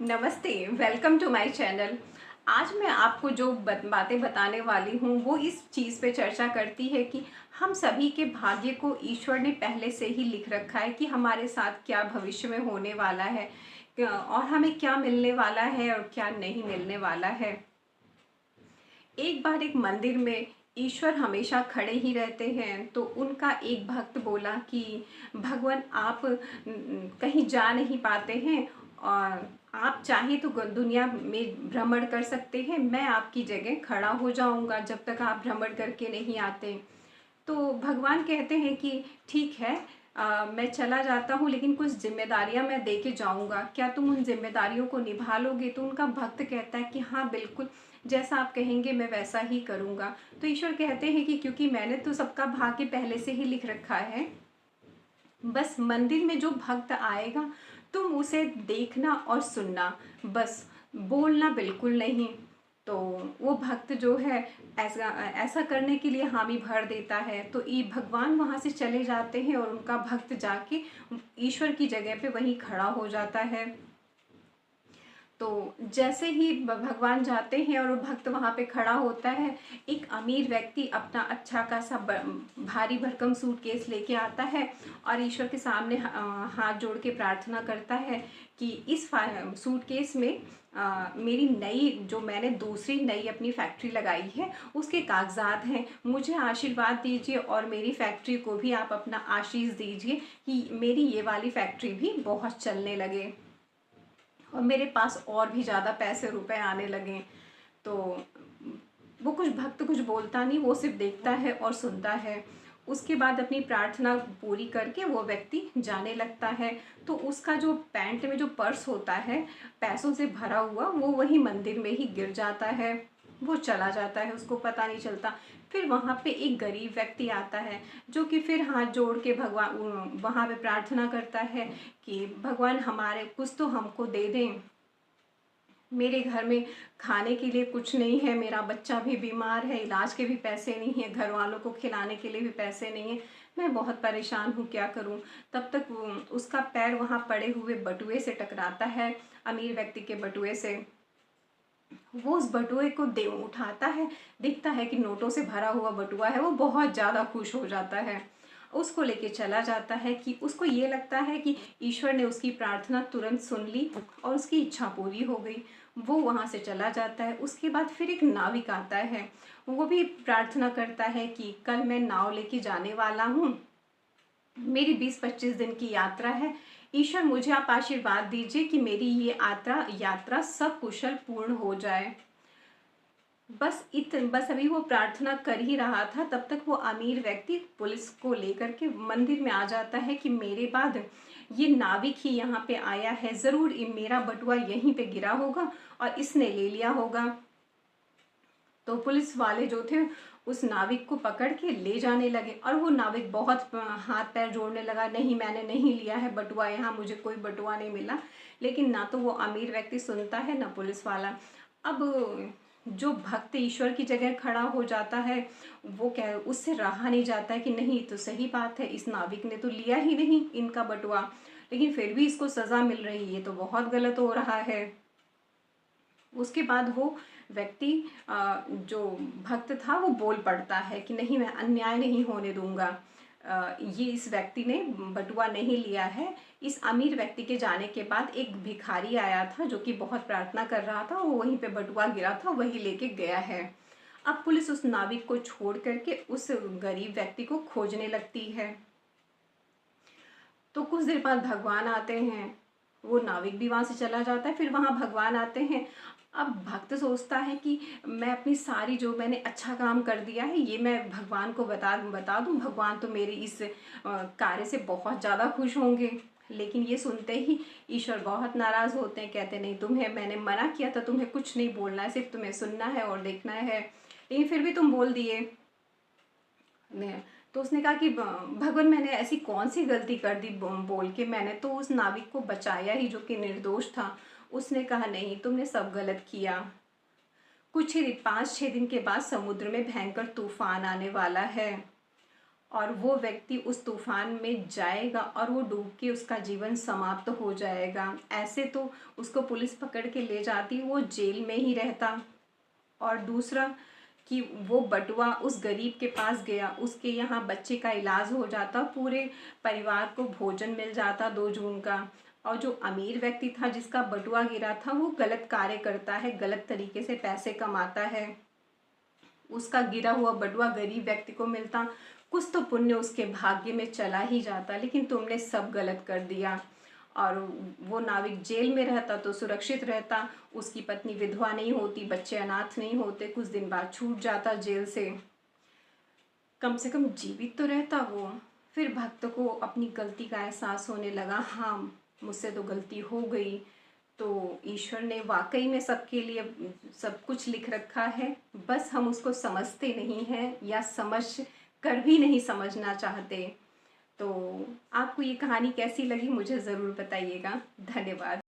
नमस्ते, welcome to my channel. आज मैं आपको जो बातें बताने वाली हूँ वो इस चीज़ पे चर्चा करती है कि हम सभी के भाग्य को ईश्वर ने पहले से ही लिख रखा है कि हमारे साथ क्या भविष्य में होने वाला है और हमें क्या मिलने वाला है और क्या नहीं मिलने वाला है। एक बार एक मंदिर में ईश्वर हमेशा खड़े ही रहते हैं, तो उनका एक भक्त बोला कि भगवान आप कहीं जा नहीं पाते हैं और आप चाहे तो दुनिया में भ्रमण कर सकते हैं, मैं आपकी जगह खड़ा हो जाऊंगा जब तक आप भ्रमण करके नहीं आते। तो भगवान कहते हैं कि ठीक है, मैं चला जाता हूँ लेकिन कुछ जिम्मेदारियां मैं दे के जाऊंगा, क्या तुम उन जिम्मेदारियों को निभा लोगे? तो उनका भक्त कहता है कि हाँ बिल्कुल, जैसा आप कहेंगे मैं वैसा ही करूंगा। तो ईश्वर कहते हैं कि क्योंकि मैंने तो सबका भाग्य पहले से ही लिख रखा है, बस मंदिर में जो भक्त आएगा तुम उसे देखना और सुनना, बस बोलना बिल्कुल नहीं। तो वो भक्त जो है ऐसा ऐसा करने के लिए हामी भर देता है, तो ये भगवान वहाँ से चले जाते हैं और उनका भक्त जाके ईश्वर की जगह पे वहीं खड़ा हो जाता है। तो जैसे ही भगवान जाते हैं और वो भक्त वहाँ पे खड़ा होता है, एक अमीर व्यक्ति अपना अच्छा खासा भारी भरकम सूटकेस लेके आता है और ईश्वर के सामने हाथ जोड़ के प्रार्थना करता है कि इस सूटकेस में मेरी नई जो मैंने दूसरी नई अपनी फैक्ट्री लगाई है उसके कागजात हैं, मुझे आशीर्वाद दीजिए और मेरी फैक्ट्री को भी आप अपना आशीष दीजिए कि मेरी ये वाली फैक्ट्री भी बहुत चलने लगे और मेरे पास और भी ज़्यादा पैसे रुपए आने लगे। तो वो कुछ भक्त कुछ बोलता नहीं, वो सिर्फ देखता है और सुनता है। उसके बाद अपनी प्रार्थना पूरी करके वो व्यक्ति जाने लगता है। तो उसका जो पैंट में जो पर्स होता है पैसों से भरा हुआ, वो वही मंदिर में ही गिर जाता है, वो चला जाता है, उसको पता नहीं चलता। फिर वहाँ पे एक गरीब व्यक्ति आता है जो कि फिर हाथ जोड़ के भगवान वहाँ पे प्रार्थना करता है कि भगवान हमारे कुछ तो हमको दे दें, मेरे घर में खाने के लिए कुछ नहीं है, मेरा बच्चा भी बीमार है, इलाज के भी पैसे नहीं है, घर वालों को खिलाने के लिए भी पैसे नहीं है, मैं बहुत परेशान हूँ, क्या करूँ? तब तक उसका पैर वहाँ पड़े हुए बटुए से टकराता है, अमीर व्यक्ति के बटुए से। वो उस बटुए को दे उठाता है, देखता है कि नोटों से भरा हुआ बटुआ है, वो बहुत ज़्यादा खुश हो जाता है, उसको लेके चला जाता है कि उसको ये लगता है कि ईश्वर ने उसकी प्रार्थना तुरंत सुन ली और उसकी इच्छा पूरी हो गई। वो वहाँ से चला जाता है। उसके बाद फिर एक नाविक आता है, वो भी प्रार्थना करता है कि कल मैं नाव लेके जाने वाला हूँ, मेरी 20-25 दिन की यात्रा है, ईश्वर मुझे आप आशीर्वाद दीजिए कि मेरी ये यात्रा सब कुशल पूर्ण हो जाए। बस अभी वो प्रार्थना कर ही रहा था, तब तक वो अमीर व्यक्ति पुलिस को लेकर के मंदिर में आ जाता है कि मेरे बाद ये नाविक ही यहाँ पे आया है, ज़रूर मेरा बटुआ यहीं पे गिरा होगा और इसने ले लिया होगा। तो पुलिस वाले जो थे उस नाविक को पकड़ के ले जाने लगे और वो नाविक बहुत हाथ पैर जोड़ने लगा, नहीं मैंने नहीं लिया है बटुआ, यहाँ मुझे कोई बटुआ नहीं मिला। लेकिन ना तो वो अमीर व्यक्ति सुनता है ना पुलिस वाला। अब जो भक्त ईश्वर की जगह खड़ा हो जाता है, वो कह उससे रहा नहीं जाता है कि नहीं तो सही बात है, इस नाविक ने तो लिया ही नहीं इनका बटुआ, लेकिन फिर भी इसको सज़ा मिल रही है, ये तो बहुत गलत हो रहा है। उसके बाद वो व्यक्ति जो भक्त था वो बोल पड़ता है कि नहीं मैं अन्याय नहीं होने दूंगा, ये इस व्यक्ति ने बटुआ नहीं लिया है। इस अमीर व्यक्ति के जाने के बाद एक भिखारी आया था जो कि बहुत प्रार्थना कर रहा था, वो वहीं पे बटुआ गिरा था वही लेके गया है। अब पुलिस उस नाविक को छोड़ करके उस गरीब व्यक्ति को खोजने लगती है। तो कुछ देर बाद भगवान आते हैं, वो नाविक भी वहाँ से चला जाता है, फिर वहाँ भगवान आते हैं। अब भक्त सोचता है कि मैं अपनी सारी जो मैंने अच्छा काम कर दिया है ये मैं भगवान को बता दूँ, भगवान तो मेरे इस कार्य से बहुत ज़्यादा खुश होंगे। लेकिन ये सुनते ही ईश्वर बहुत नाराज़ होते हैं, कहते नहीं तुम्हें मैंने मना किया था, तुम्हें कुछ नहीं बोलना है, सिर्फ तुम्हें सुनना है और देखना है, लेकिन फिर भी तुम बोल दिए। तो उसने कहा कि भगवान मैंने ऐसी कौन सी गलती कर दी बोल के, मैंने तो उस नाविक को बचाया ही जो कि निर्दोष था। उसने कहा नहीं तुमने सब गलत किया। कुछ ही 5-6 दिन के बाद समुद्र में भयंकर तूफान आने वाला है और वो व्यक्ति उस तूफान में जाएगा और वो डूब के उसका जीवन समाप्त हो जाएगा। ऐसे तो उसको पुलिस पकड़ के ले जाती, वो जेल में ही रहता। और दूसरा कि वो बटुआ उस गरीब के पास गया, उसके यहाँ बच्चे का इलाज हो जाता, पूरे परिवार को भोजन मिल जाता 2 जून का। और जो अमीर व्यक्ति था जिसका बटुआ गिरा था, वो गलत कार्य करता है, गलत तरीके से पैसे कमाता है, उसका गिरा हुआ बटुआ गरीब व्यक्ति को मिलता, कुछ तो पुण्य उसके भाग्य में चला ही जाता। लेकिन तुमने सब गलत कर दिया। और वो नाविक जेल में रहता तो सुरक्षित रहता, उसकी पत्नी विधवा नहीं होती, बच्चे अनाथ नहीं होते, कुछ दिन बाद छूट जाता जेल से, कम से कम जीवित तो रहता वो। फिर भक्त को अपनी गलती का एहसास होने लगा, हाँ मुझसे तो गलती हो गई। तो ईश्वर ने वाकई में सबके लिए सब कुछ लिख रखा है, बस हम उसको समझते नहीं हैं या समझ कर भी नहीं समझना चाहते। तो आपको ये कहानी कैसी लगी मुझे ज़रूर बताइएगा। धन्यवाद।